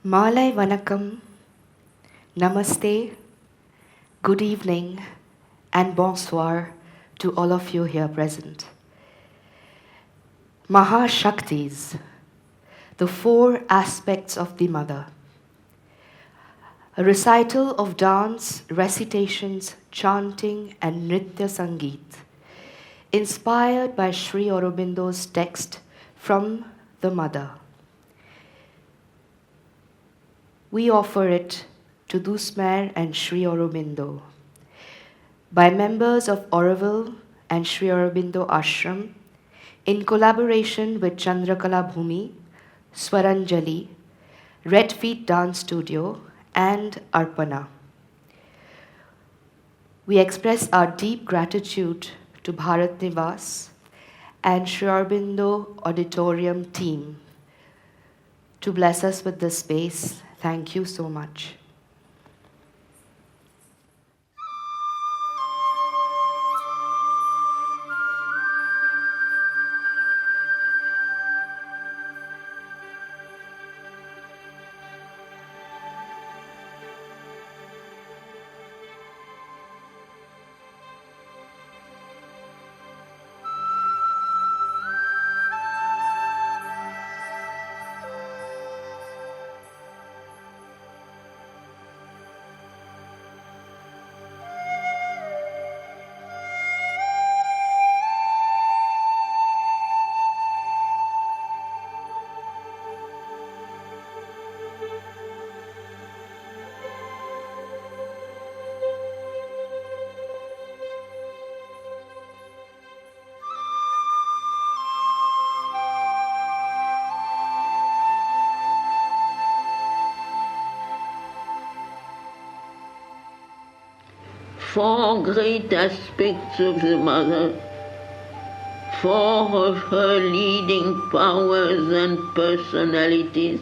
Malai Vanakkam, Namaste, good evening, and bonsoir to all of you here present. MahaShaktis, the four aspects of the Mother. A recital of dance, recitations, chanting, and Nrityasangeet, inspired by Sri Aurobindo's text from the Mother. We offer it to Dusmer and Sri Aurobindo by members of Auroville and Sri Aurobindo Ashram in collaboration with Chandrakalabhoomi, Svaranjali, Redfeet Dancestudio, and Arpana. We express our deep gratitude to Bharat Nivas and Sri Aurobindo Auditorium team to bless us with this space. Thank you so much. Four great aspects of the Mother, four of her leading powers and personalities,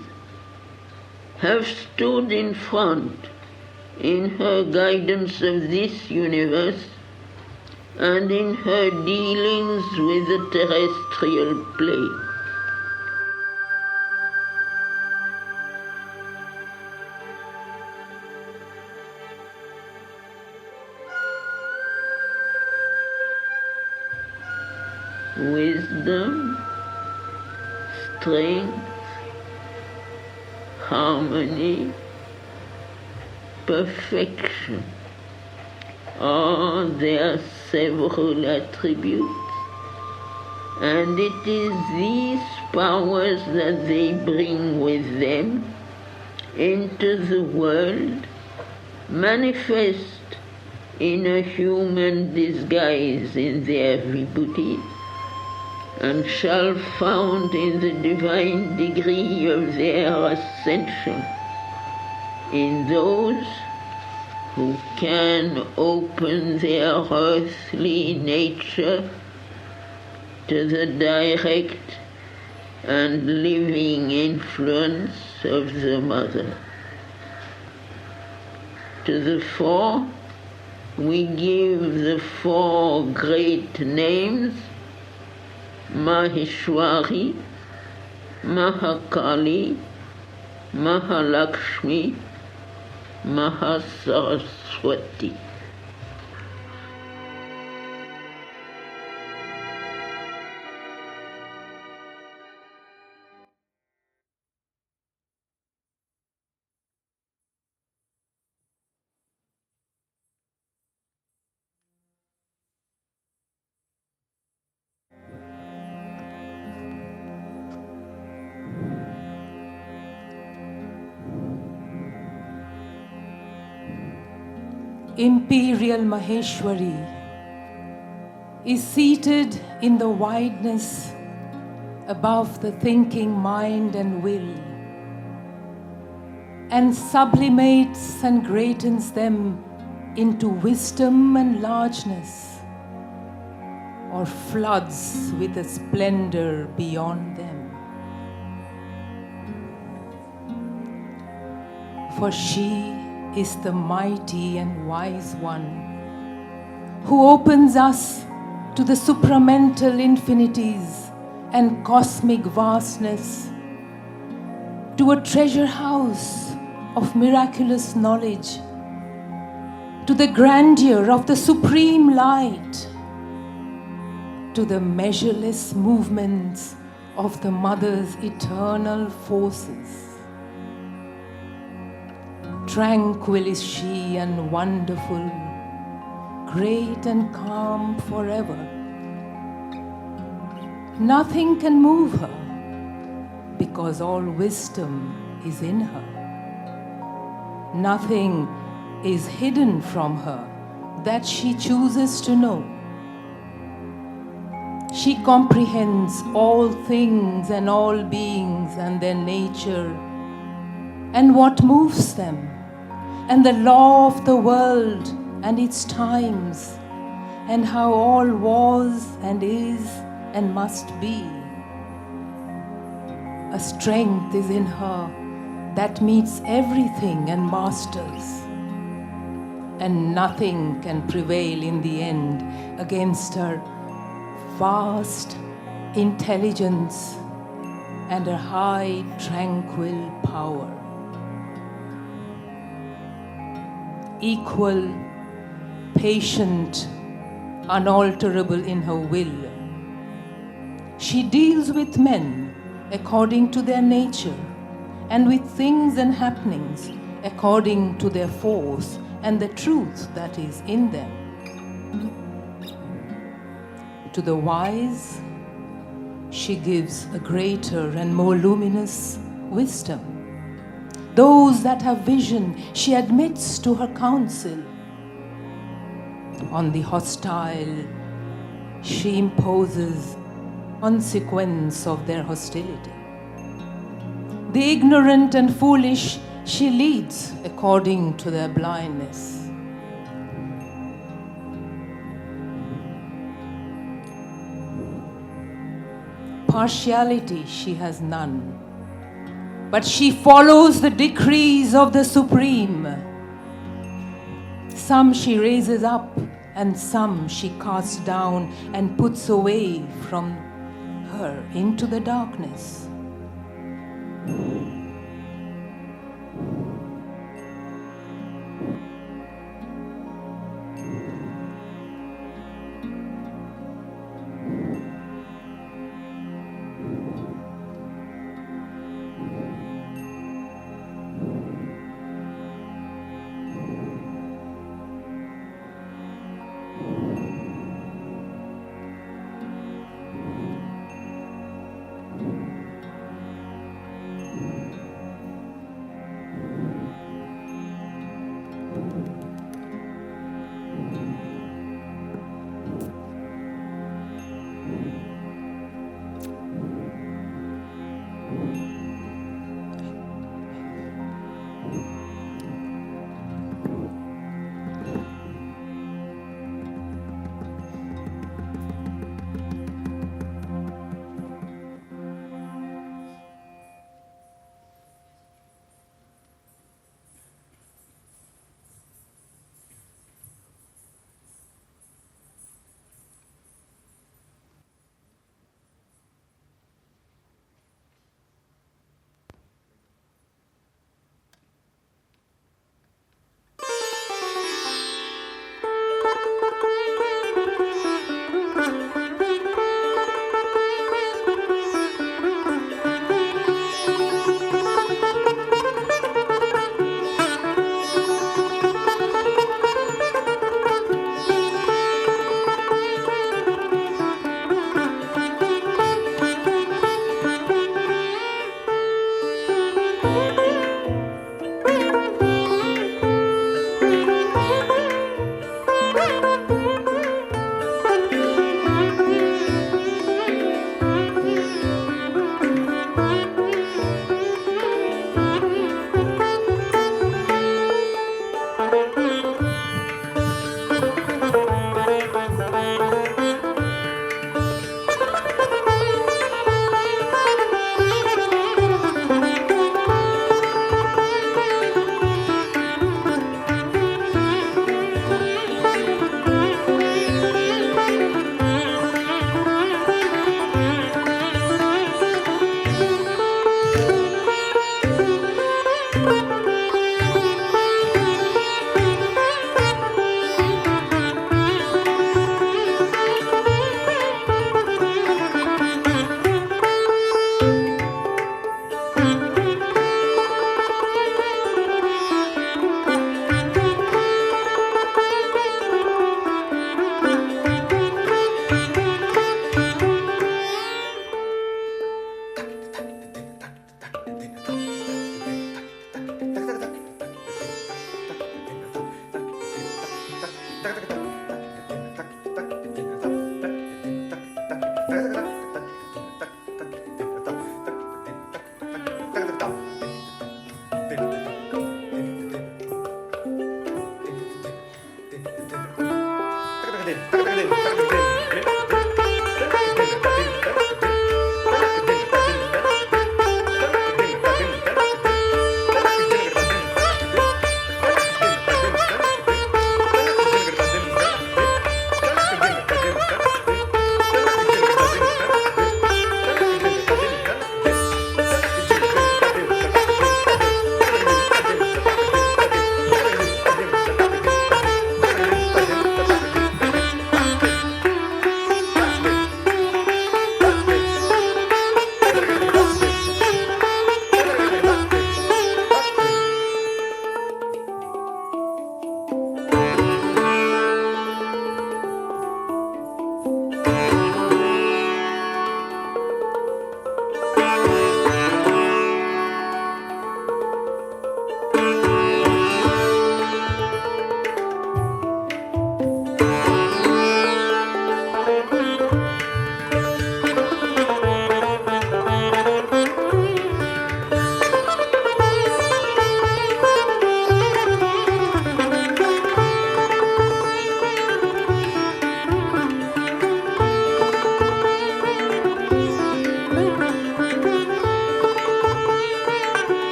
have stood in front in her guidance of this universe and in her dealings with the terrestrial plane. Wisdom, strength, harmony, perfection are their several attributes, and it is these powers that they bring with them into the world, manifest in a human disguise in their vibhuti, and shall found in the divine degree of their ascension in those who can open their earthly nature to the direct and living influence of the Mother. To the four, we give the four great names: Maheshwari, MahaKali, Mahalakshmi, MahaSaraswati. Imperial Maheshwari is seated in the wideness above the thinking mind and will, and sublimates and greatens them into wisdom and largeness, or floods with a splendor beyond them. For she is the mighty and wise one who opens us to the supramental infinities and cosmic vastness, to a treasure house of miraculous knowledge, to the grandeur of the supreme light, to the measureless movements of the Mother's eternal forces. Tranquil is she and wonderful, great and calm forever. Nothing can move her, because all wisdom is in her. Nothing is hidden from her that she chooses to know. She comprehends all things and all beings and their nature, and what moves them, and the law of the world and its times, and how all was and is and must be. A strength is in her that meets everything and masters, and nothing can prevail in the end against her vast intelligence and her high tranquil power. Equal, patient, unalterable in her will, she deals with men according to their nature, and with things and happenings according to their force and the truth that is in them. To the wise, she gives a greater and more luminous wisdom. Those that have vision, she admits to her counsel. On the hostile, she imposes consequence of their hostility. The ignorant and foolish, she leads according to their blindness. Partiality she has none, but she follows the decrees of the Supreme. Some she raises up, and some she casts down and puts away from her into the darkness.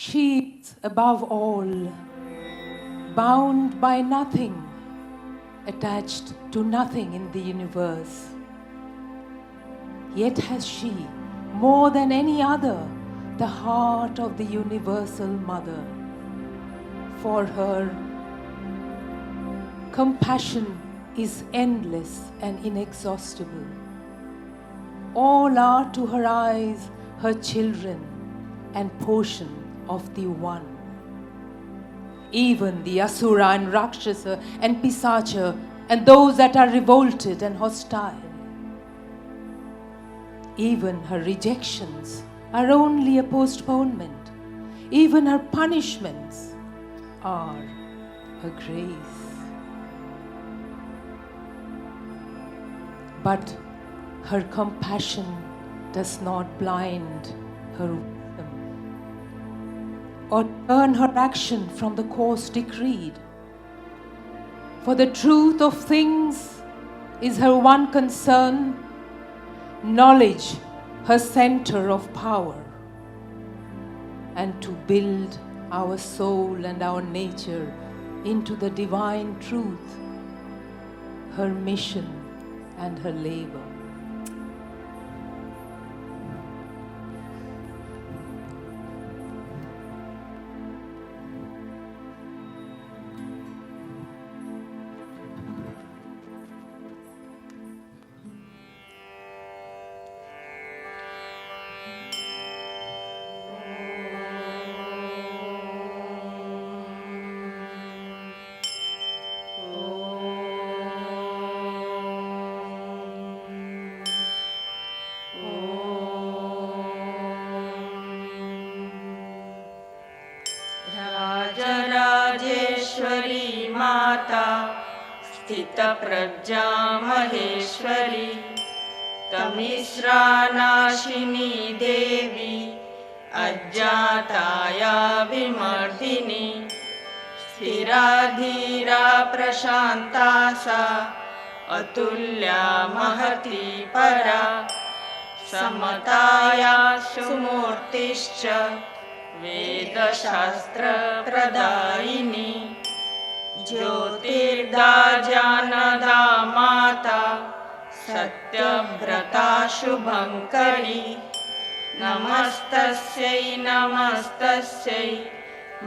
She is above all, bound by nothing, attached to nothing in the universe. Yet has she, more than any other, the heart of the universal mother. For her, compassion is endless and inexhaustible. All are to her eyes her children and portion of the One. Even the Asura and Rakshasa and Pisacha and those that are revolted and hostile. Even her rejections are only a postponement. Even her punishments are a grace. But her compassion does not blind her wisdom or turn her action from the course decreed. For the truth of things is her one concern, knowledge her center of power, and to build our soul and our nature into the divine truth, her mission and her labor. Rajrajeshwari माता स्थितप्रज्ञा महेश्वरी तमिस्रानाशिनी देवी अज्ञाताया विमर्दिनी स्थिराधीरा प्रशान्ता सा अतुल्या महती परा समताया सुमूर्तिश्च वेदशास्त्रप्रदायिनी ज्योतिर्दा जानदा माता सत्यव्रता शुभङ्करी नमस्तस्यै नमस्तस्यै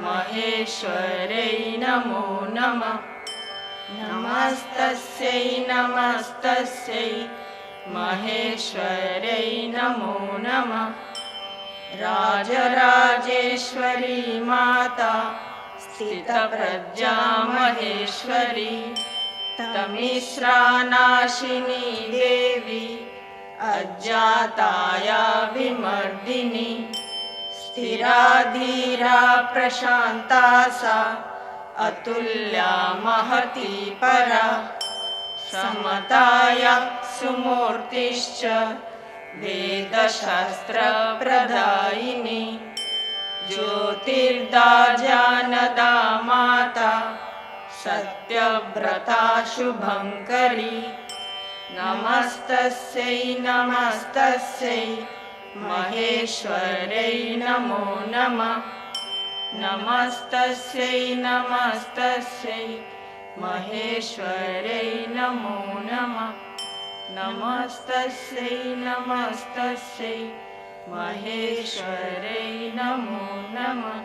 महेश्वर्यै नमो नमः नमस्तस्यै नमस्तस्यै महेश्वर्यै नमो नमः राजराजेश्वरी माता स्थितप्रज्ञा महेश्वरी तमिस्रानाशिनी देवी अज्ञाताया विमर्दिनी स्थिराधीरा प्रशान्ता सा अतुल्या महती परा समताया सुमूर्तिश्च वेदशास्त्रप्रदायिनी ज्योतिर्दा जानदा माता सत्यव्रता शुभङ्करी नमस्तस्यै नमस्तस्यै महेश्वर्यै नमो नमः नमस्तस्यै नमस्तस्यै महेश्वर्यै नमो नमः नमस्तस्यै नमस्तस्यै महेश्वर्यै नमो नमः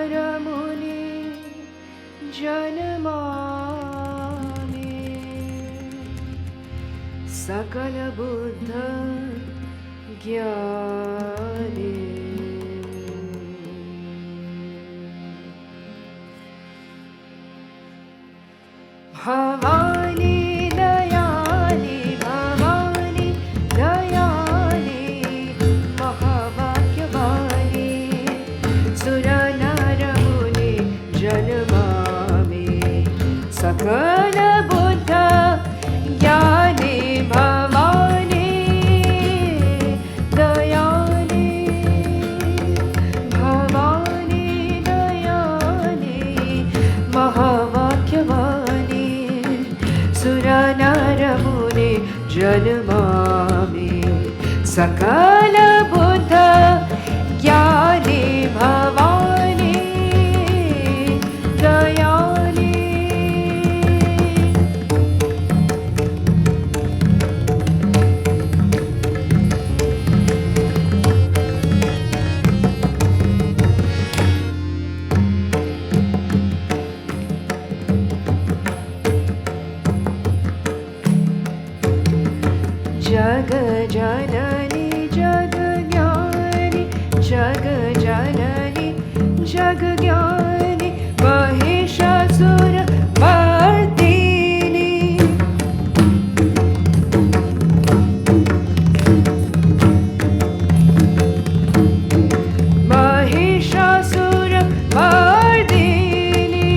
Suranara-muni janmami sakala buddha gyani Bhavani dayani Bhavani dayani Mahavakyavani Suranara-muni janmami sakala buddha gyani Bhavani dayani Bhavani dayani Mahavakyavani Suranara-muni janmami sakala buddha gyani Bhavani dayani जग जननी जग ज्ञानी जग जननी जग ज्ञानी महिषासुर मर्दिनी महिषासुर मर्दिनी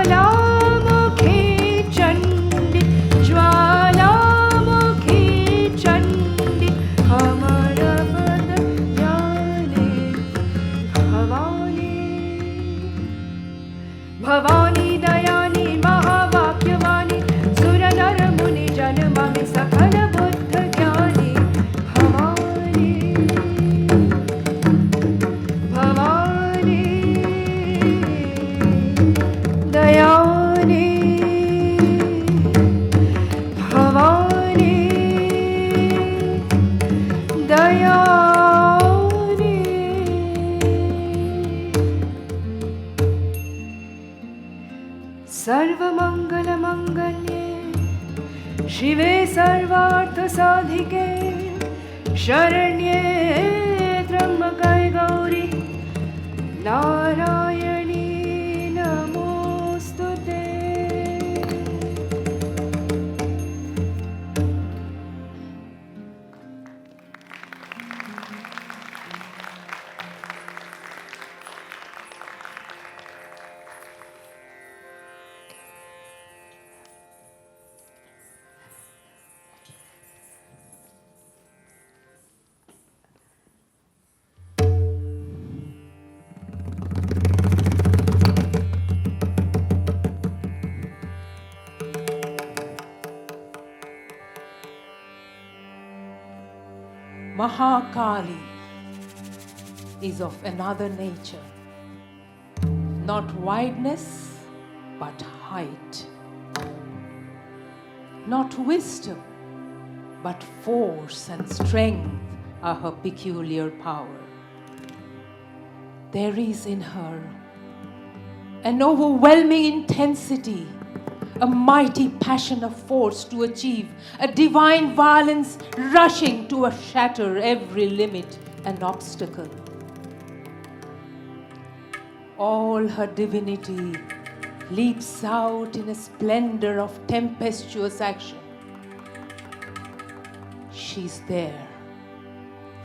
ज्वालामुखी चंडी ज्वालामुखी चंडी हमर पद जाने भवानी भवानी दयानी महावाक्यवाणी सुरनर-मुनि जनमामि सकल बुद्ध ज्ञानी भवानी भवानी दयानी भवानी दयानी सर्वमङ्गलमङ्गल्ये शिवे सर्वार्थसाधिके शरण्ये त्र्यम्बके गौरी नारायणी नमोस्तुते MahaKali is of another nature. Not wideness, but height. Not wisdom, but force and strength are her peculiar power. There is in her an overwhelming intensity, a mighty passion of force to achieve, a divine violence rushing to shatter every limit and obstacle. All her divinity leaps out in a splendor of tempestuous action. She's there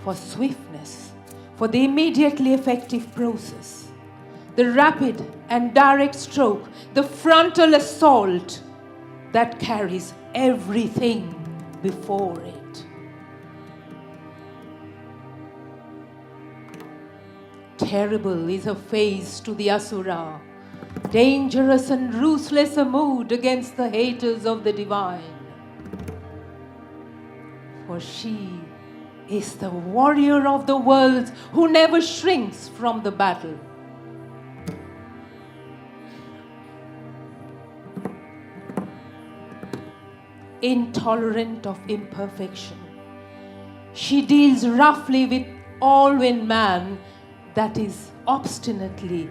for swiftness, for the immediately effective process, the rapid and direct stroke, the frontal assault that carries everything before it. terrible is her face to the Asura, dangerous and ruthless a mood against the haters of the divine. For she is the warrior of the worlds who never shrinks from the battle. Intolerant of imperfection, she deals roughly with all in man that is obstinately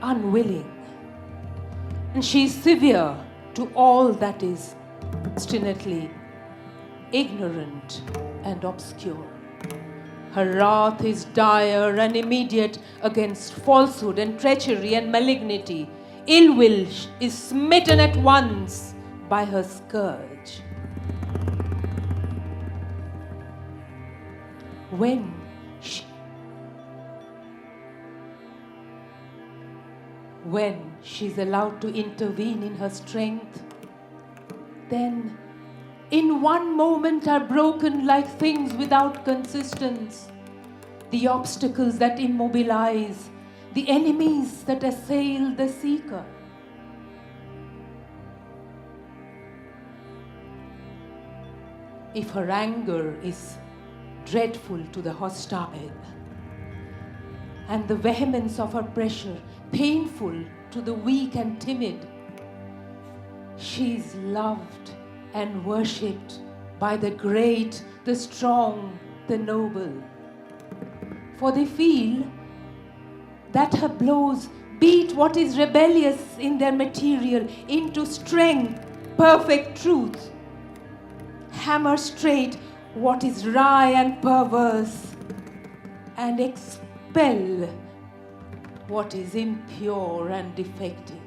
unwilling. And she is severe to all that is obstinately ignorant and obscure. Her wrath is dire and immediate against falsehood and treachery and malignity. Ill will is smitten at once by her scourge. When she's allowed to intervene in her strength, then in one moment are broken like things without consistence, the obstacles that immobilize, the enemies that assail the seeker. If her anger is dreadful to the hostile, and the vehemence of her pressure painful to the weak and timid, she is loved and worshipped by the great, the strong, the noble. For they feel that her blows beat what is rebellious in their material into strength, perfect truth, hammer straight what is wry and perverse, and expel what is impure and defective.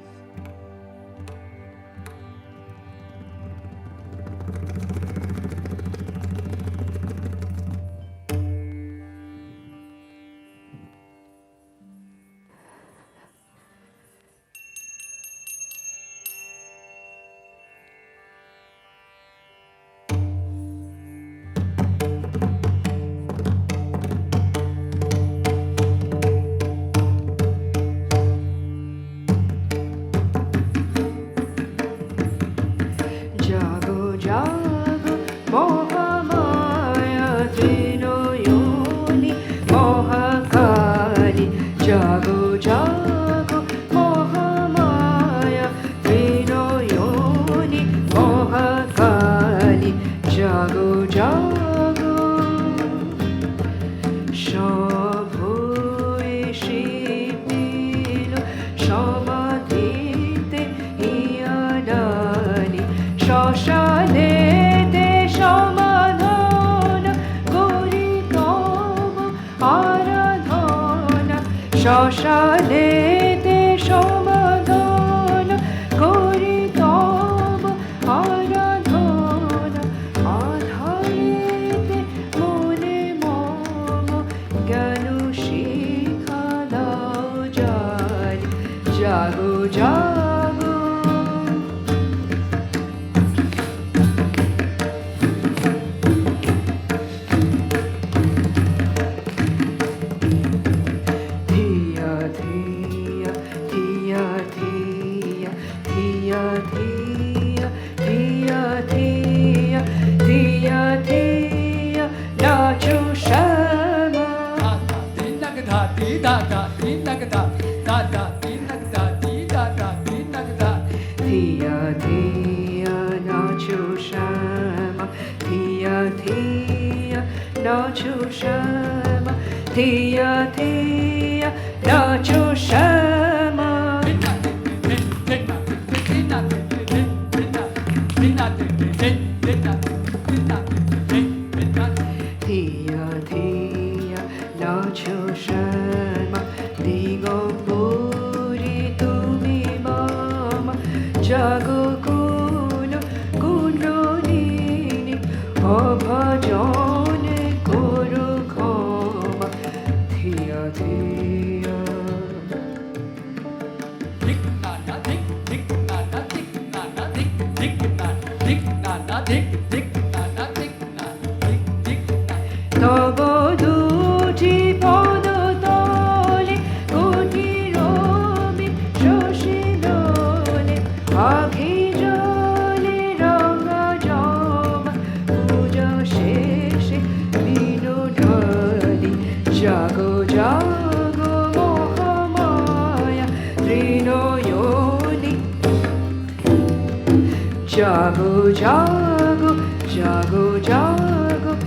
jago, jago, jago,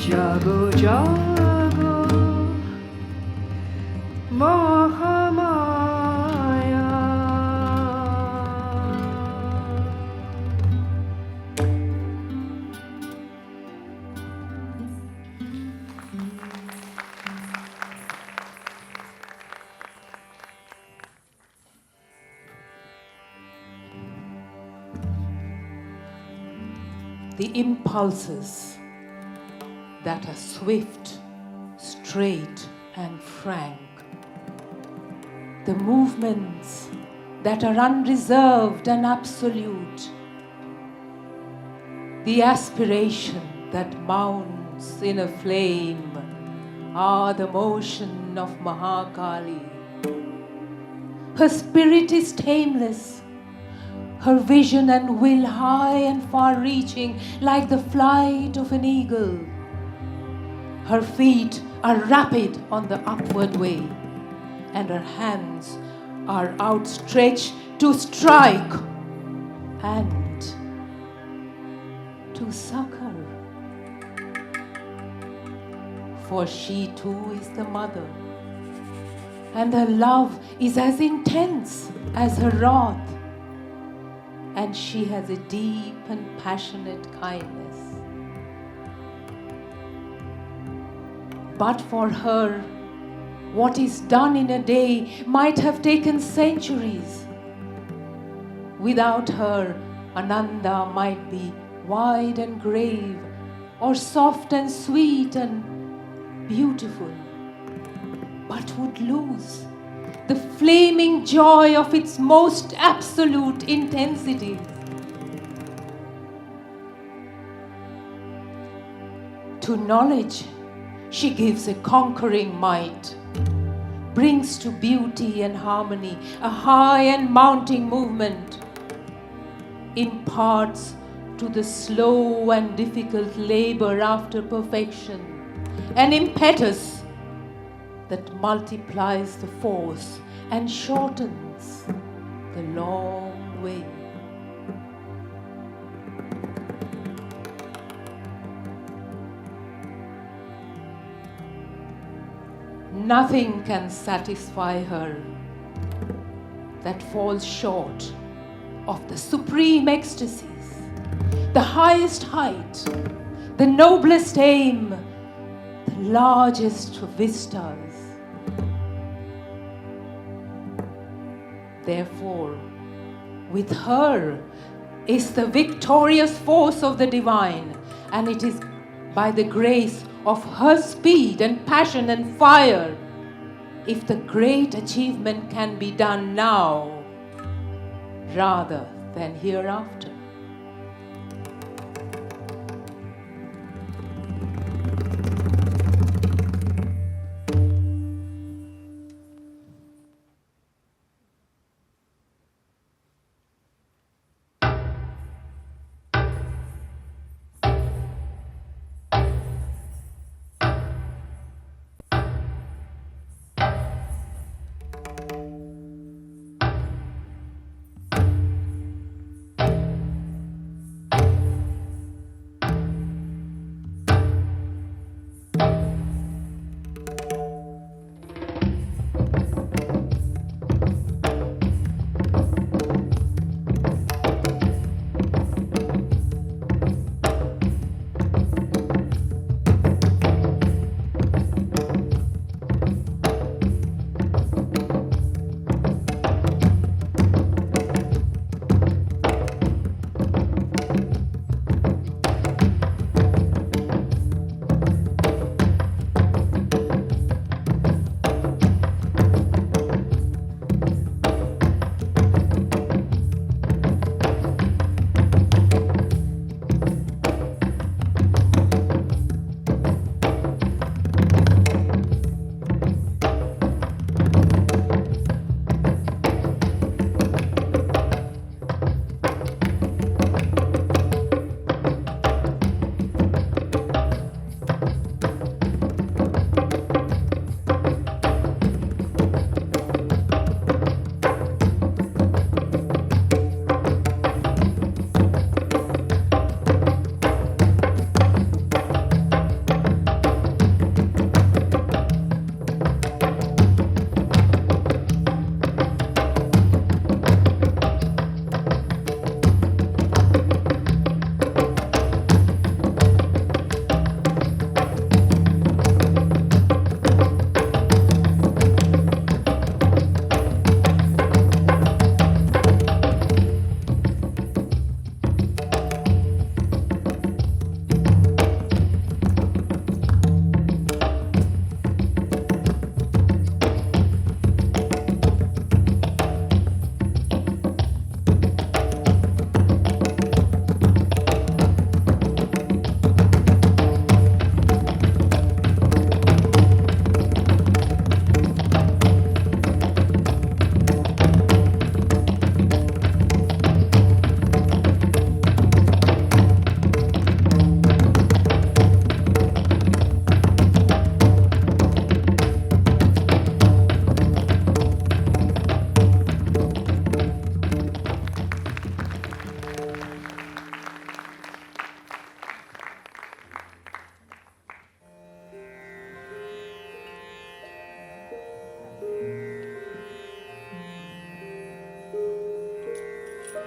jago, jago, Mahamaya. The impulses that are swift, straight, and frank. The movements that are unreserved and absolute. The aspiration that mounts in a flame are the motion of MahaKali. Her spirit is tameless. Her vision and will high and far-reaching like the flight of an eagle. Her feet are rapid on the upward way, and her hands are outstretched to strike and to succor. For she too is the mother, and her love is as intense as her wrath. And she has a deep and passionate kindness. But for her, what is done in a day might have taken centuries. Without her, Ananda might be wide and grave, or soft and sweet and beautiful, but would lose the flaming joy of its most absolute intensity. To knowledge, she gives a conquering might, brings to beauty and harmony a high and mounting movement, imparts to the slow and difficult labor after perfection an impetus that multiplies the force and shortens the long way. Nothing can satisfy her that falls short of the supreme ecstasies, the highest height, the noblest aim, the largest vistas. Therefore, with her is the victorious force of the divine, and it is by the grace of her speed and passion and fire if the great achievement can be done now rather than hereafter.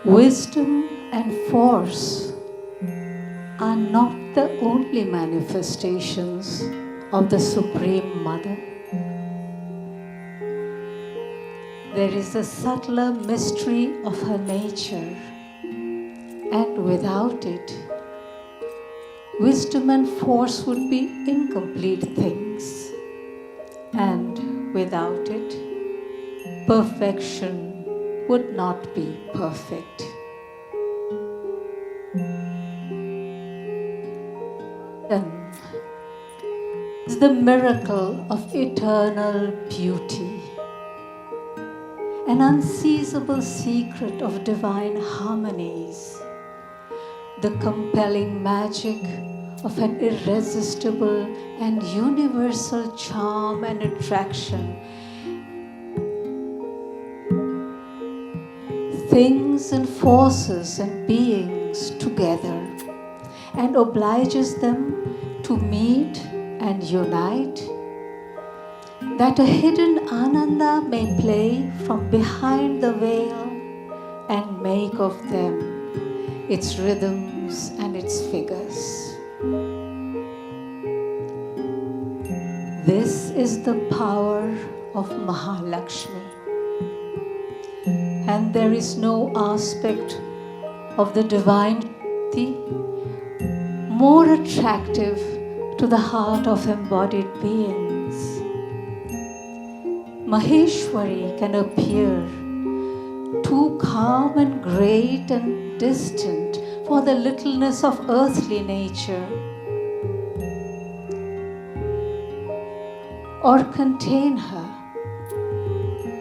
Wisdom and force are not the only manifestations of the Supreme Mother. There is a subtler mystery of her nature, and without it, wisdom and force would be incomplete things, and without it, perfection would not be perfect. Then is the miracle of eternal beauty, an unseizable secret of divine harmonies, the compelling magic of an irresistible and universal charm and attraction. Things and forces and beings together and obliges them to meet and unite, that a hidden Ananda may play from behind the veil and make of them its rhythms and its figures. This is the power of Mahalakshmi, and there is no aspect of the divine Shakti more attractive to the heart of embodied beings. Maheshwari can appear too calm and great and distant for the littleness of earthly nature, or contain her.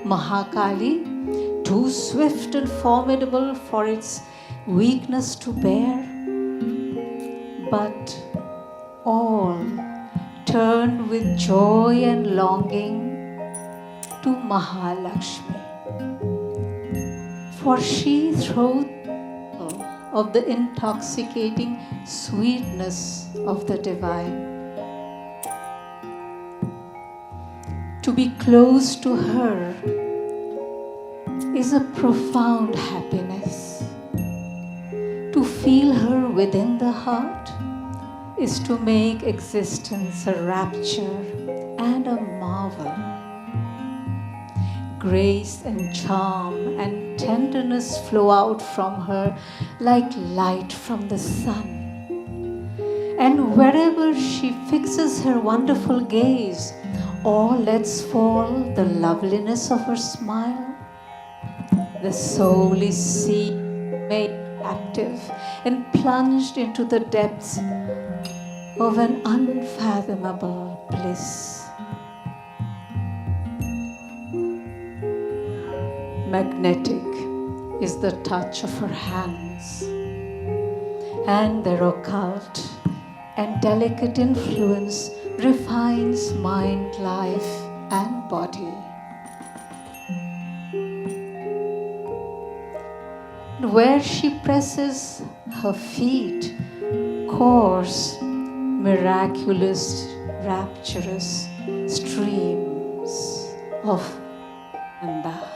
MahaKali, too swift and formidable for its weakness to bear, but all turn with joy and longing to Mahalakshmi, for she throws of the intoxicating sweetness of the divine. To be close to her is a profound happiness. To feel her within the heart is to make existence a rapture and a marvel. Grace and charm and tenderness flow out from her like light from the sun. And wherever she fixes her wonderful gaze or lets fall the loveliness of her smile, the soul is seen, made captive, and plunged into the depths of an unfathomable bliss. Magnetic is the touch of her hands, and their occult and delicate influence refines mind, life, and body. Where she presses her feet, course miraculous, rapturous streams of Nanda.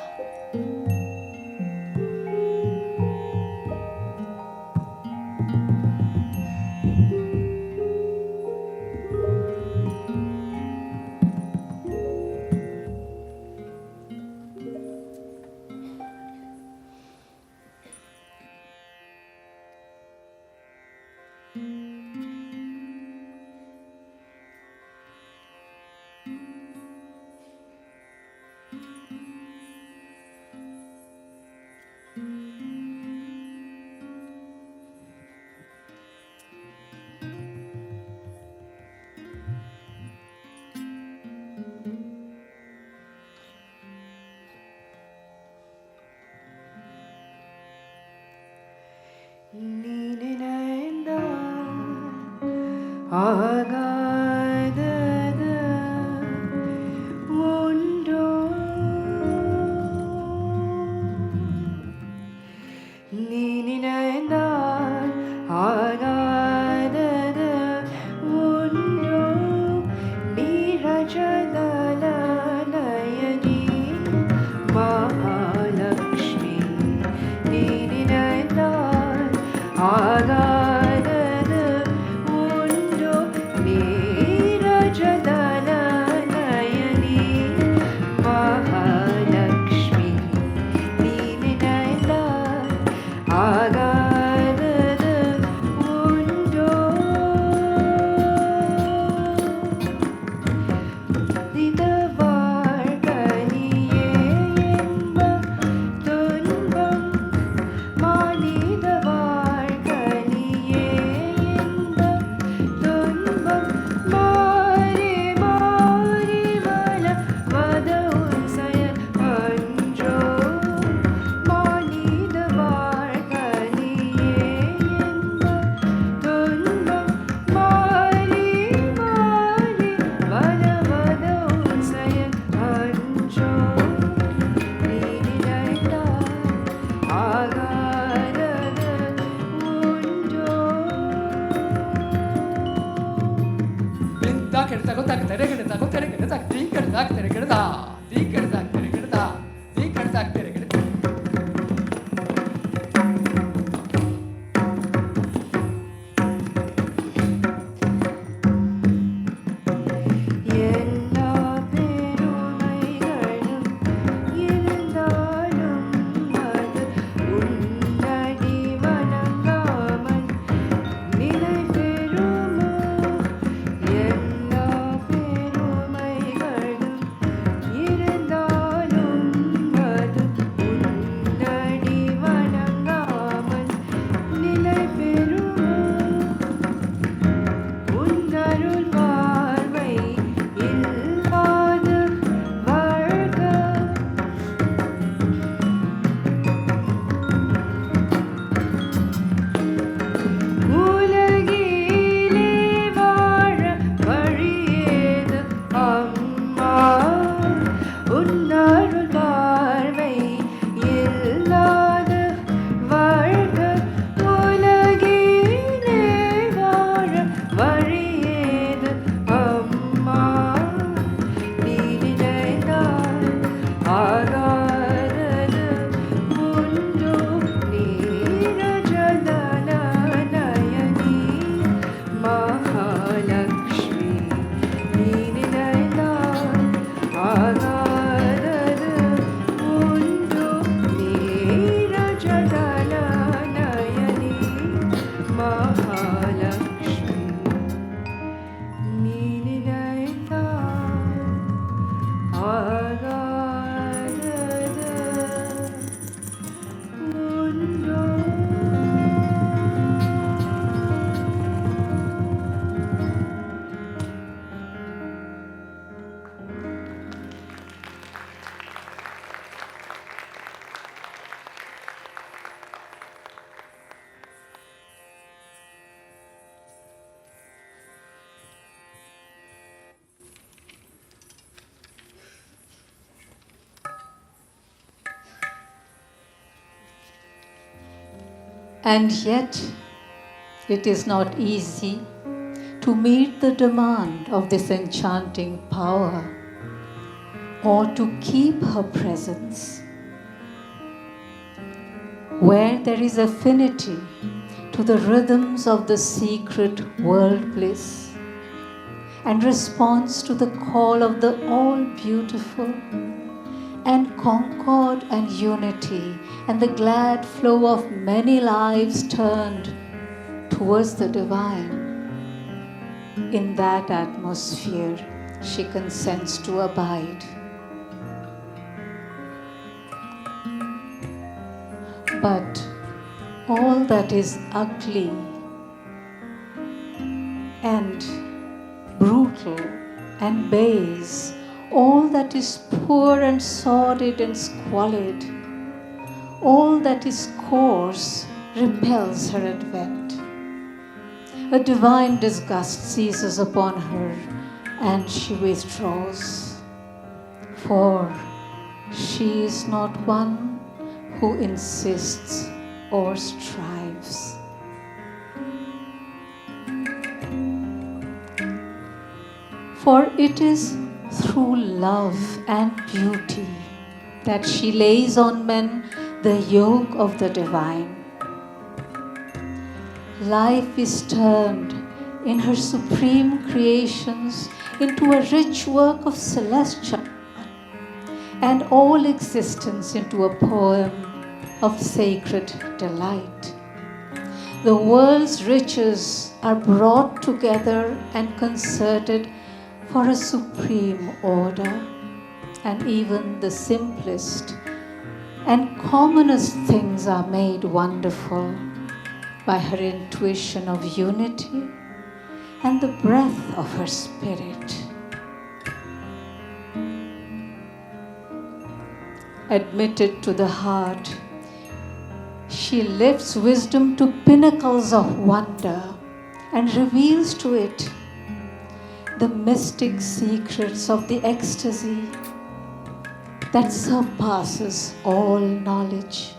Mahalakshmi, And yet, it is not easy to meet the demand of this enchanting power or to keep her presence. Where there is affinity to the rhythms of the secret world bliss and response to the call of the all-beautiful, and concord and unity and the glad flow of many lives turned towards the divine. In that atmosphere, she consents to abide. But all that is ugly and brutal and base, all that is poor and sordid and squalid, all that is coarse repels her advent. A divine disgust seizes upon her and she withdraws. For she is not one who insists or strives. For it is through love and beauty that she lays on men the yoke of the divine. Life is turned in her supreme creations into a rich work of celestial, and all existence into a poem of sacred delight. The world's riches are brought together and concerted for a supreme order, and even the simplest and commonest things are made wonderful by her intuition of unity and the breath of her spirit. Admitted to the heart, she lifts wisdom to pinnacles of wonder and reveals to it the mystic secrets of the ecstasy that surpasses all knowledge,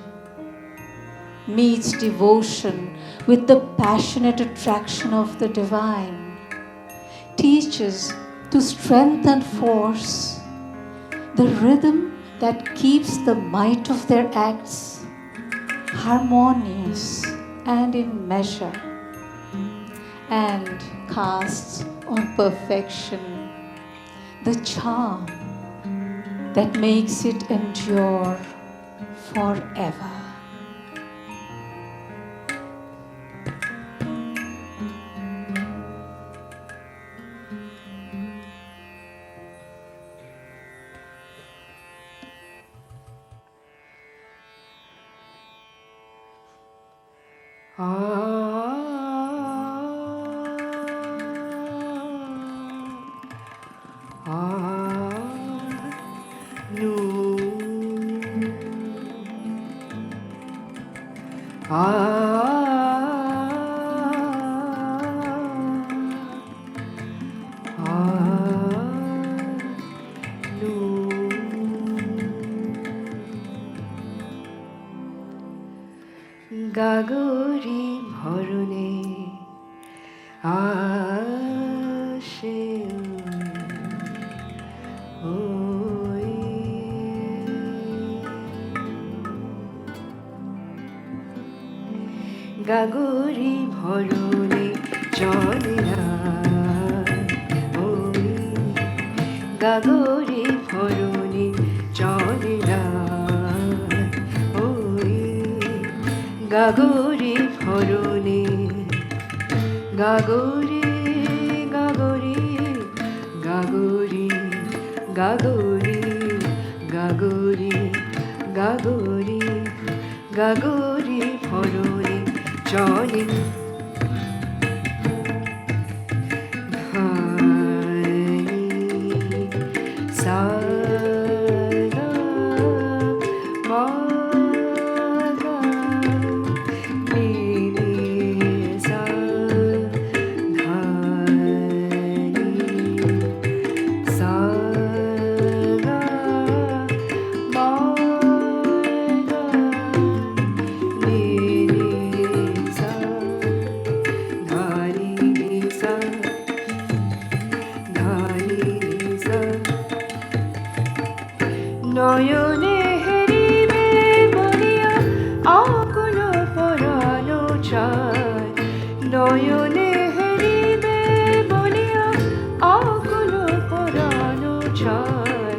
meets devotion with the passionate attraction of the divine, teaches to strength and force, the rhythm that keeps the might of their acts harmonious and in measure, and casts on perfection the charm that makes it endure forever. গাগরি ভরণে আসে ওই গাগরি ভরণে চলে না ওই গাগরি ভরণে চলে না গাগরি ভরণে গাগরি গাগরি গাগরি গাগরি গাগরি গাগরি গাগরি ভরণে চলে সা নয়নে হেরিবে বলিয়া আকুল পরানো চায় নয়নে হেরিবে বলিয়া আকুল পরানো চায়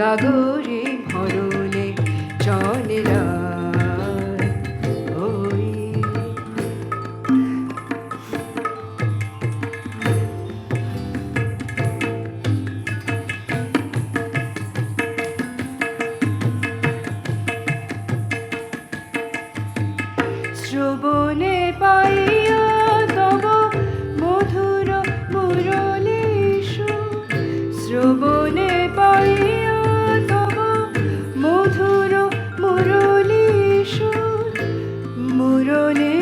গাগরি ভরণে চলে ওই শ্রবণে পাইয়া তব মধুর মুরলীষু শ্রবণে পাইয়া তব মধুর মুরলীষু মুরলী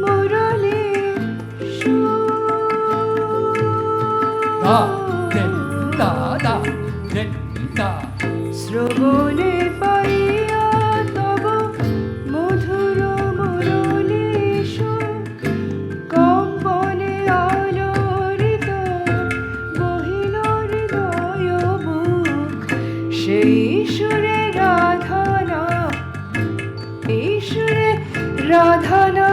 মুরলীষু শ্রবণে পাইয়া তব মধুর মুরলীষু কম্পনে আলোড়িত বহিল হৃদয় বুক সেই সুরে রাধানা এই সুরে রাধানা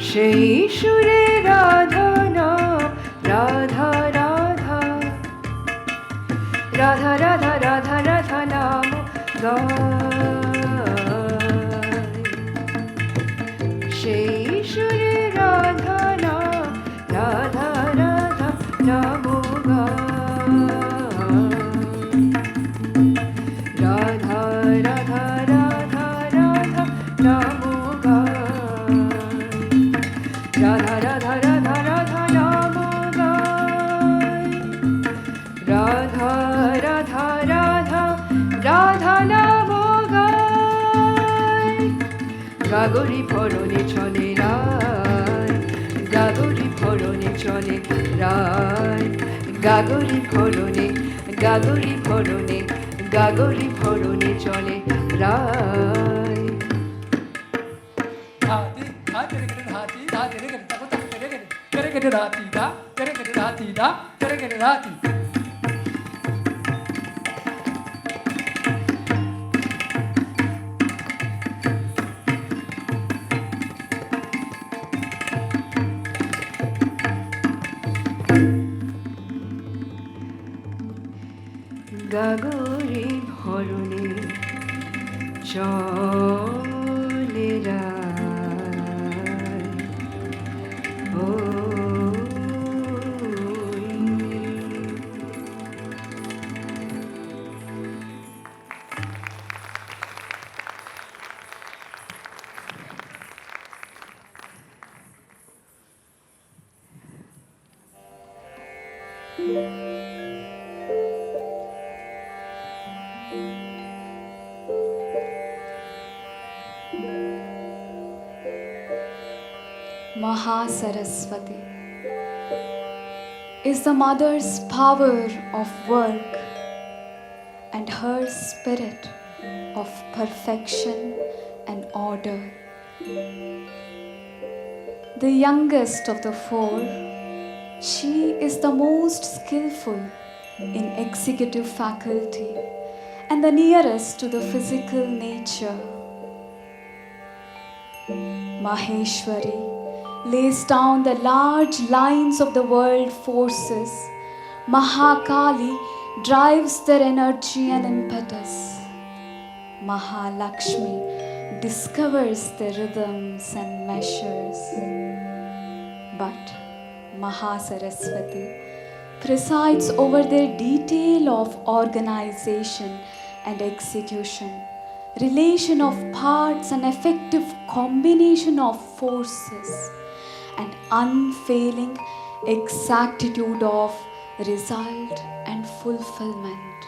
সেই সুরে রাধানা রাধা রাধা রাধা রাধা রাধা রাধা নাম গায় সেই সুরে রাধা না রাধা রাধা নাম গায় রাধা রাধা রাধা রাধা নাম গায় রাধা রাধা রাধা রাধা নাম গায় রাধা রাধা রাধা রাধা নাম গায় গাগরি ভরণে চলে রায় গাগরি ভরণে চলে রায় গাগরি ভরণে গাগরি ভরণে গাগরি ভরণে চলে রায় গাগরে ভরণে চলে ও MahaSaraswati is the mother's power of work and her spirit of perfection and order. The youngest of the four, she is the most skillful in executive faculty and the nearest to the physical nature. Maheshwari lays down the large lines of the world forces. MahaKali drives their energy and impetus. Mahalakshmi discovers their rhythms and measures. But MahaSaraswati presides over their detail of organization and execution, relation of parts and effective combination of forces, and unfailing exactitude of result and fulfillment.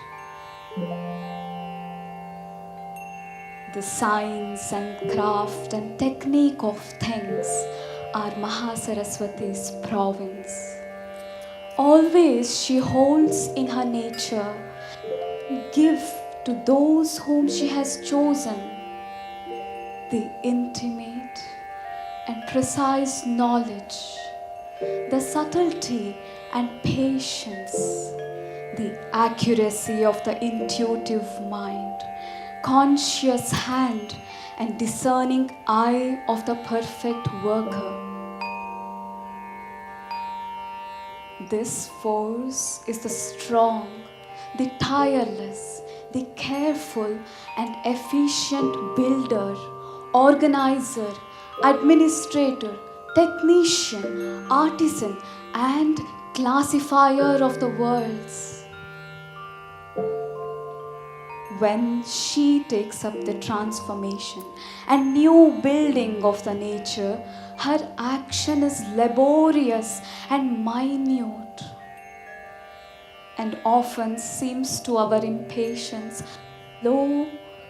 The science and craft and technique of things are MahaSaraswati's province. Always she holds in her nature, give to those whom she has chosen the intimate and precise knowledge, the subtlety and patience, the accuracy of the intuitive mind, conscious hand and discerning eye of the perfect worker. This force is the strong, the tireless, the careful and efficient builder, organizer, administrator, technician, artisan and classifier of the worlds. When she takes up the transformation and new building of the nature, her action is laborious and minute, and often seems to our impatience low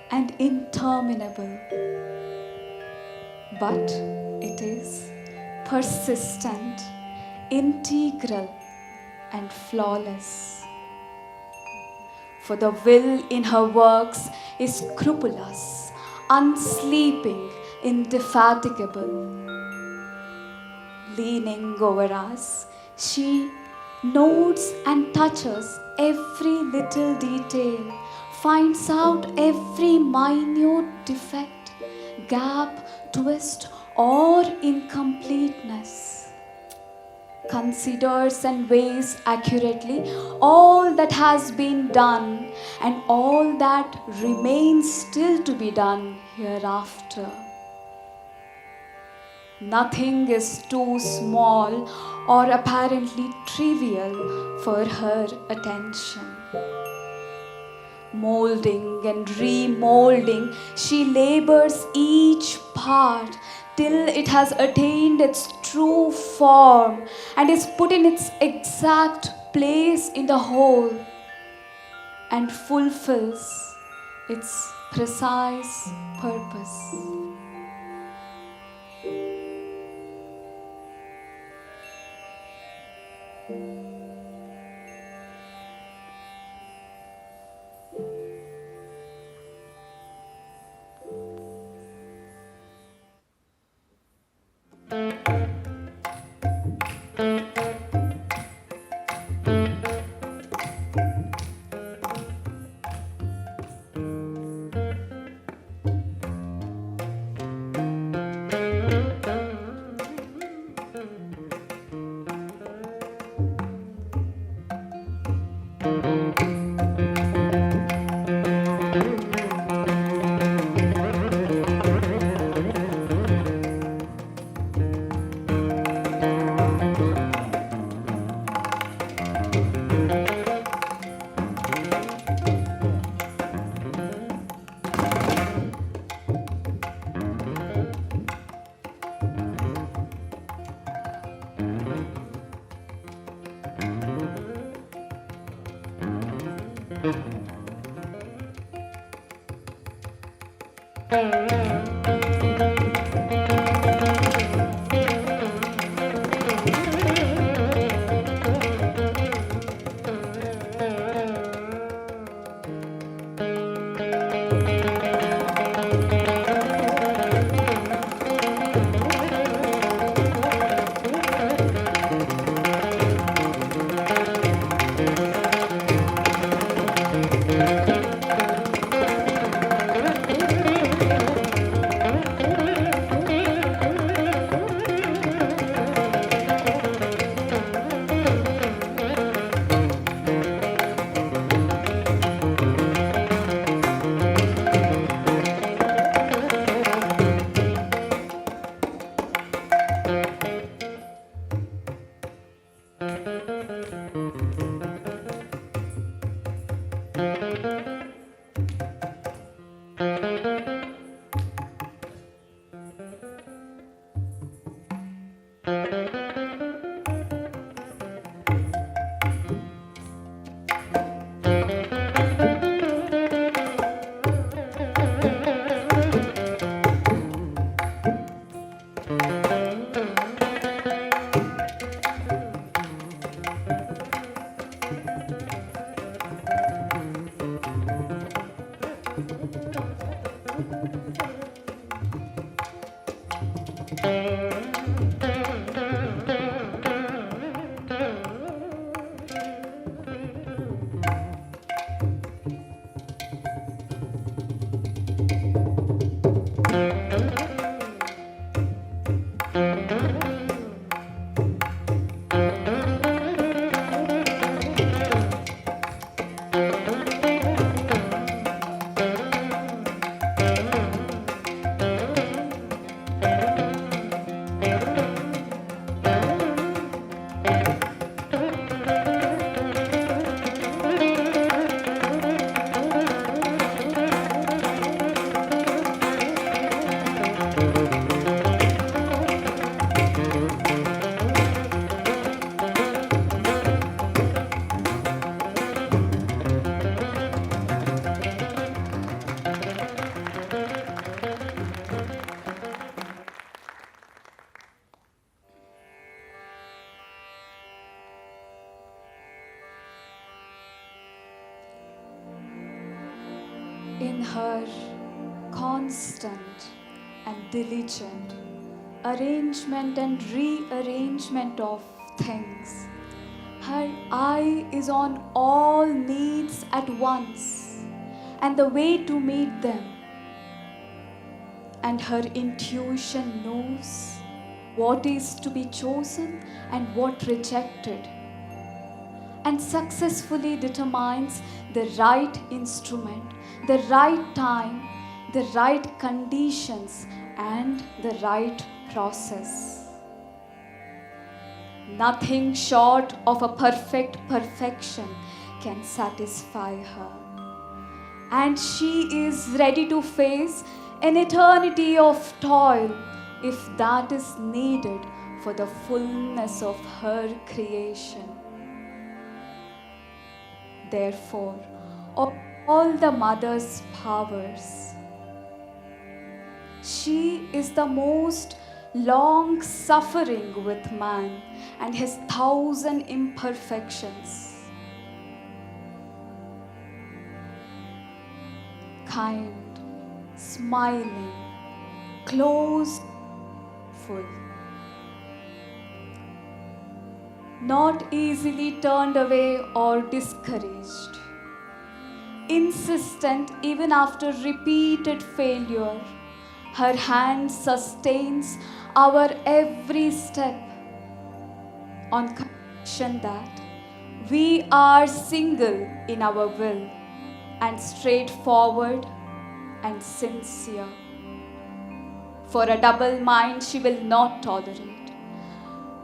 and interminable. But it is persistent, integral, and flawless. For the will in her works is scrupulous, unsleeping, indefatigable. Leaning over us, she notes and touches every little detail, finds out every minute defect, gap, twist, or incompleteness, considers and weighs accurately all that has been done and all that remains still to be done hereafter. Nothing is too small or apparently trivial for her attention. Molding and remolding, she labors each part till it has attained its true form and is put in its exact place in the whole and fulfills its precise purpose. In her constant and diligent arrangement and rearrangement of things, her eye is on all needs at once and the way to meet them. And her intuition knows what is to be chosen and what rejected, and successfully determines the right instrument, the right time, the right conditions, and the right process. Nothing short of a perfect perfection can satisfy her. And she is ready to face an eternity of toil if that is needed for the fullness of her creation. Therefore, of all the mother's powers, she is the most long-suffering with man and his 1,000 imperfections. Kind, smiling, close, full. Not easily turned away or discouraged. Insistent even after repeated failure, her hand sustains our every step on condition that we are single in our will and straightforward and sincere. For a double mind she will not tolerate.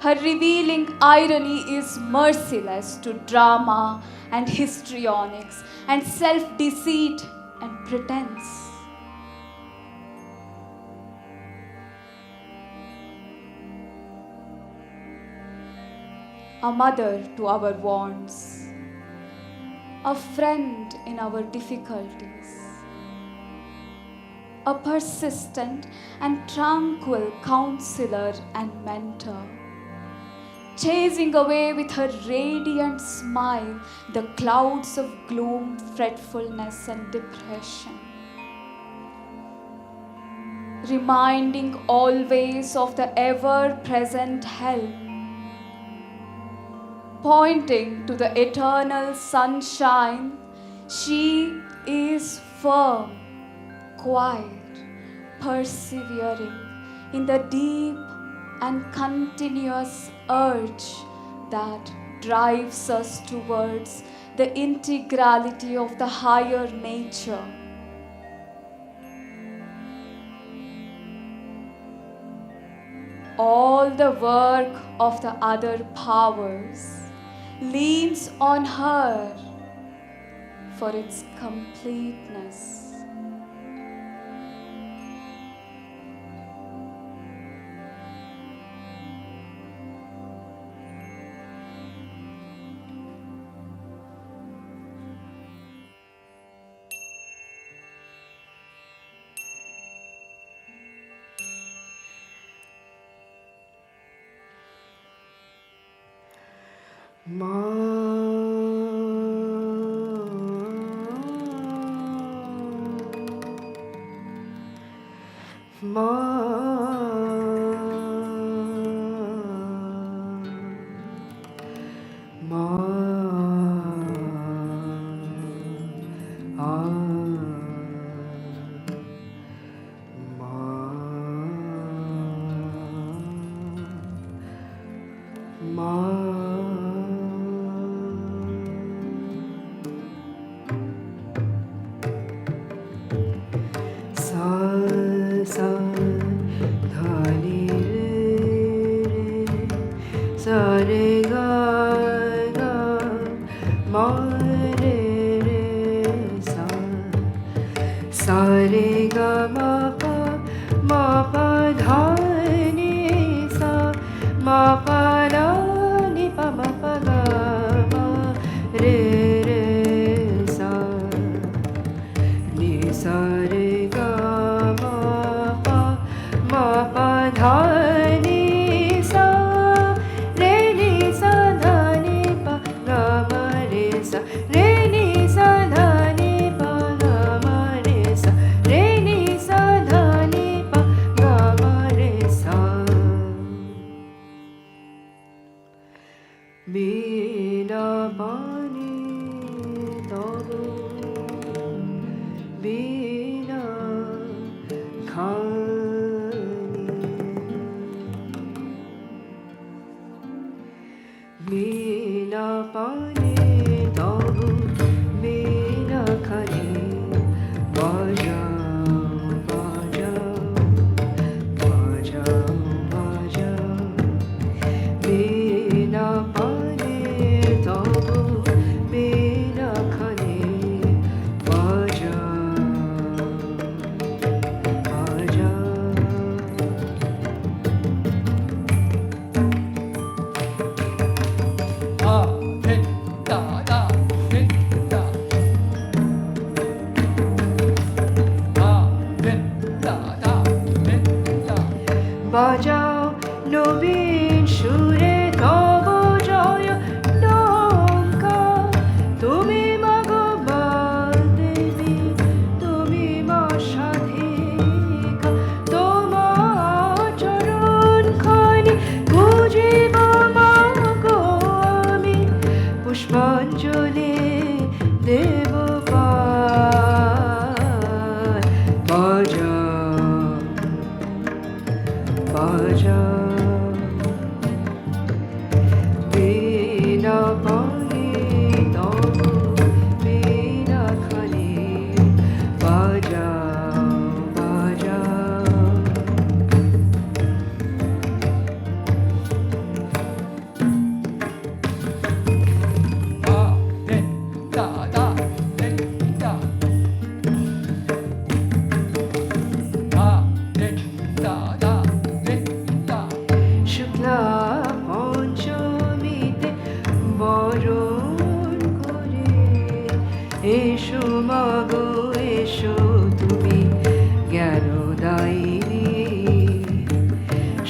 Her revealing irony is merciless to drama and histrionics and self-deceit and pretense. A mother to our wants, a friend in our difficulties, a persistent and tranquil counselor and mentor, chasing away with her radiant smile the clouds of gloom, fretfulness, and depression. Reminding always of the ever-present help, pointing to the eternal sunshine, she is firm, quiet, persevering in the deep and continuous urge that drives us towards the integrality of the higher nature. All the work of the other powers leans on her for its completeness.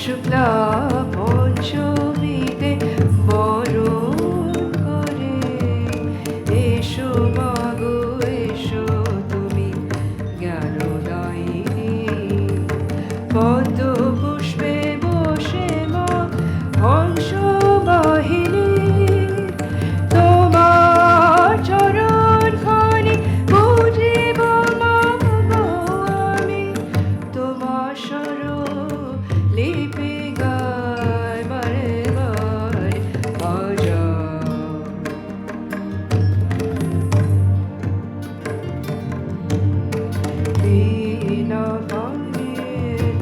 Shukla পঞ্চমীতে বরণ করে এসো মাগো এসো তুমি জ্ঞানদায়িনী পদ্ম পুষ্পে বসে মা হংস বাহিনী তোমার চরণ খানি বুঝিব মা গো আমি তোমার লিপি গায় বারে বারে বাজা বিনা খানি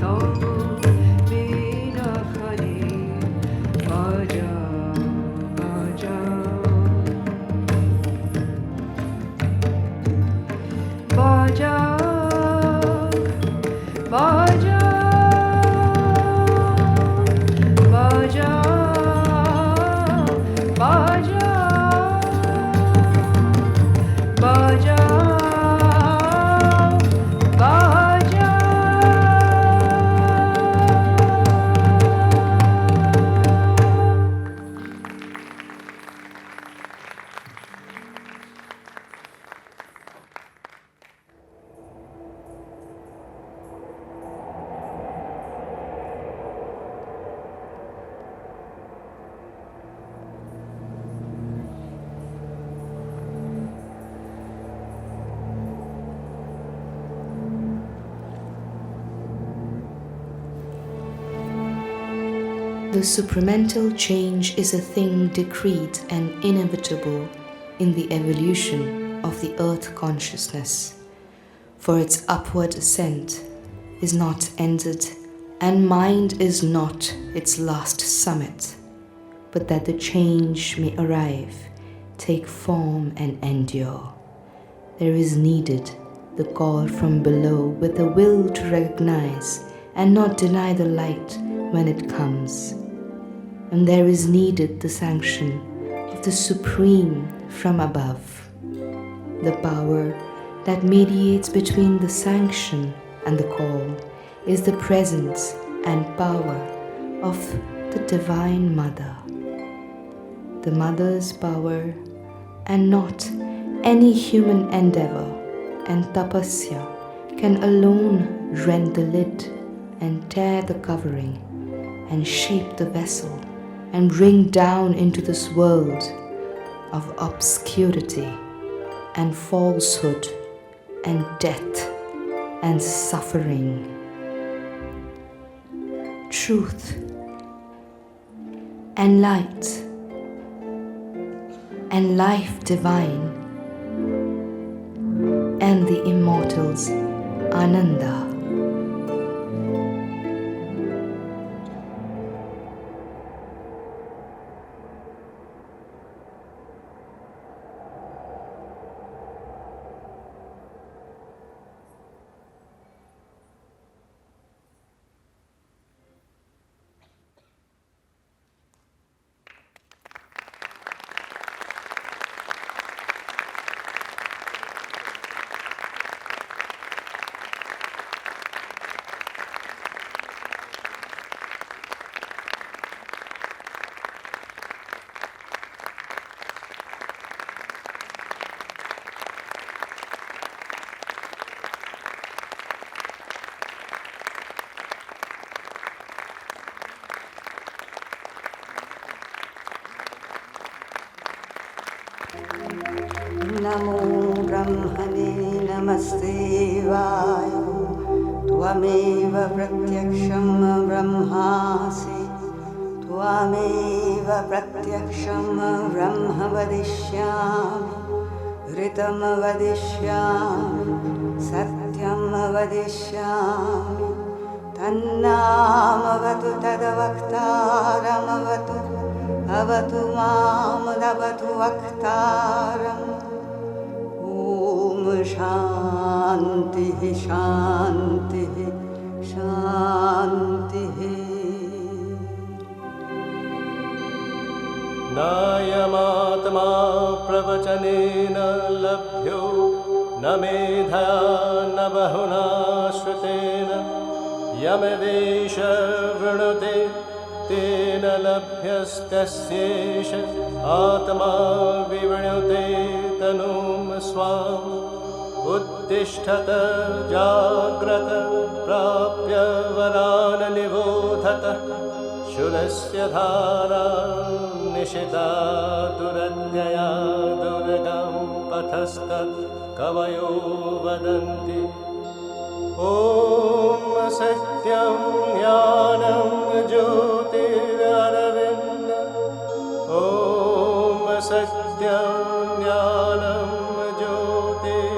তব বিনা খানি বাজা বাজা বাজা বাজা Baja, baja, baja, baja. The supramental change is a thing decreed and inevitable in the evolution of the earth consciousness, for its upward ascent is not ended and mind is not its last summit, but that the change may arrive, take form and endure. There is needed the call from below with the will to recognize and not deny the light when it comes. And there is needed the sanction of the Supreme from above, the power that mediates between the sanction and the call is the presence and power of the Divine Mother. The Mother's power and not any human endeavor and tapasya can alone rend the lid and tear the covering and shape the vessel and bring down into this world of obscurity and falsehood and death and suffering truth and light and life divine and the immortals Ananda. नमो ब्रह्मणे नमस्ते वाय त्वमेव प्रत्यक्षं ब्रह्मासि त्वमेव प्रत्यक्षं ब्रह्म वदिष्यामि ऋतं वदिष्यामि सत्यं वदिष्यामि तन्नामवतु तद्वक्तारमवतु अवतु मामवतु वक्तारम् ॐ शान्तिः शान्तिः शान्तिः नायमात्मा प्रवचनेन लभ्यो न मेधया न बहुना श्रुतेन यमवेश वृणुते तेन लभ्यस्तस्येष आत्मा विवृणुते तनुं स्वाम् उत्तिष्ठत जाग्रत प्राप्य वरान् निबोधत शूलस्य धारा निशिता दुरत्यया दुर्गं पथस्तत् कवयो वदन्ति ॐ सत्यं ज्ञानं ज्योतिररविन्द ॐ सत्यं ज्ञानं ज्योतिररविन्द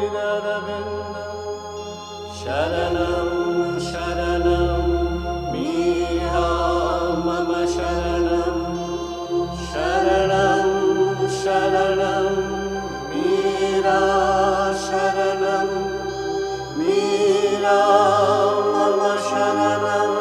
शरणं शरणं मीरा मम शरणं शरणं शरणं मीरा शरणं मीरा मम शरणं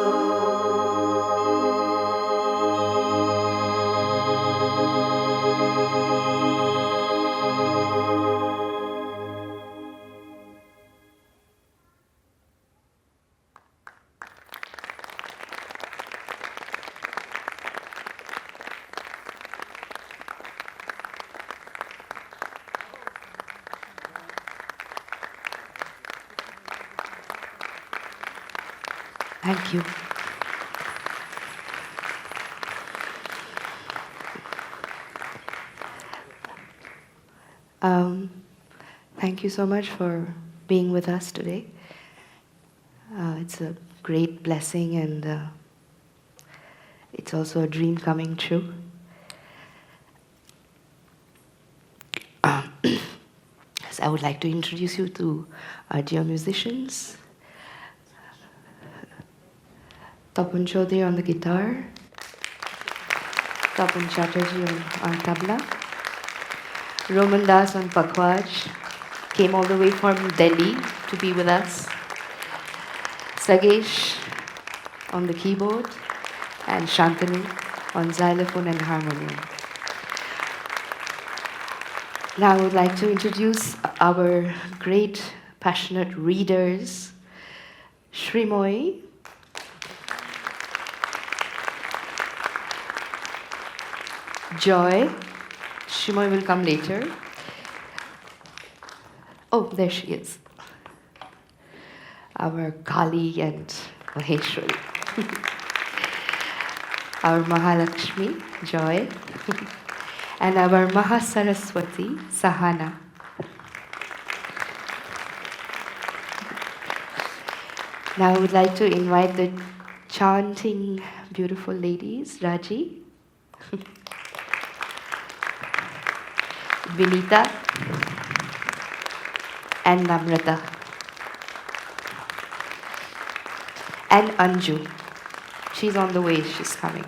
Thank you. Thank you so much for being with us today. It's a great blessing, and it's also a dream coming true. So I would like to introduce you to our dear musicians. Tapan Chowdhury on the guitar, Tapan Chatterjee on tabla, Roman Das on Pakhawaj, came all the way from Delhi to be with us, Sagesh on the keyboard, and Shantanu on xylophone and harmonium. Now I would like to introduce our great passionate readers, Shrimoy, Joy. Shimoy will come later. Oh, there she is. Our Kali and Maheshwari. Our Mahalakshmi, Joy. And our MahaSaraswati, Sahana. Now I would like to invite the chanting beautiful ladies, Raji, Binita, and Namrata, and Anju. She's on the way, she's coming.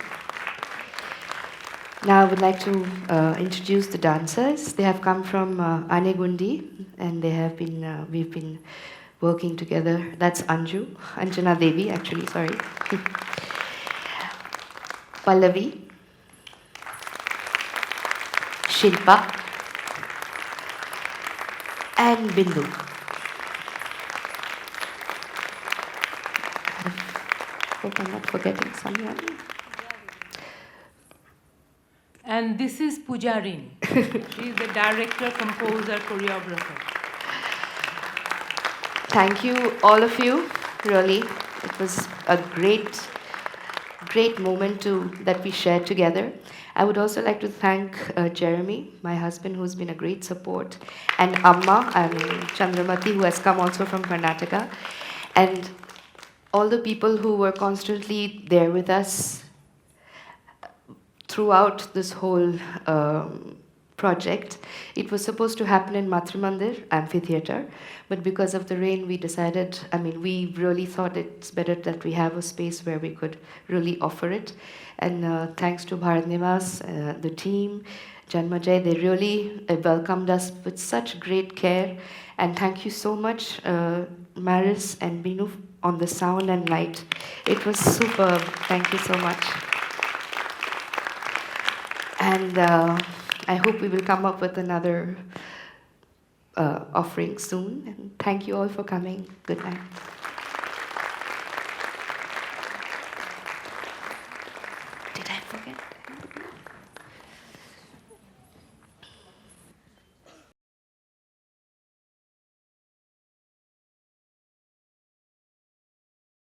Now I would like to introduce the dancers. They have come from Anegundi, and they have been, we've been working together. That's Anju, Anjana Devi, actually, sorry. Pallavi, Shilpa, and Bindu. I hope I'm not forgetting someone. And this is Poojarini. She is the director, composer, choreographer. Thank you, all of you, really. It was a great moment that we shared together. I would also like to thank Jeremy, my husband, who's been a great support, and Amma and Chandramati, who has come also from Karnataka, and all the people who were constantly there with us throughout this whole project. It was supposed to happen in Matrimandir Amphitheatre, but because of the rain, we decided, we really thought it's better that we have a space where we could really offer it. And thanks to Bharat Nivas, the team, Janmajay, they really welcomed us with such great care. And thank you so much, Maris and Binu, on the sound and light. It was superb. Thank you so much. And I hope we will come up with another offering soon. And thank you all for coming. Good night. Okay.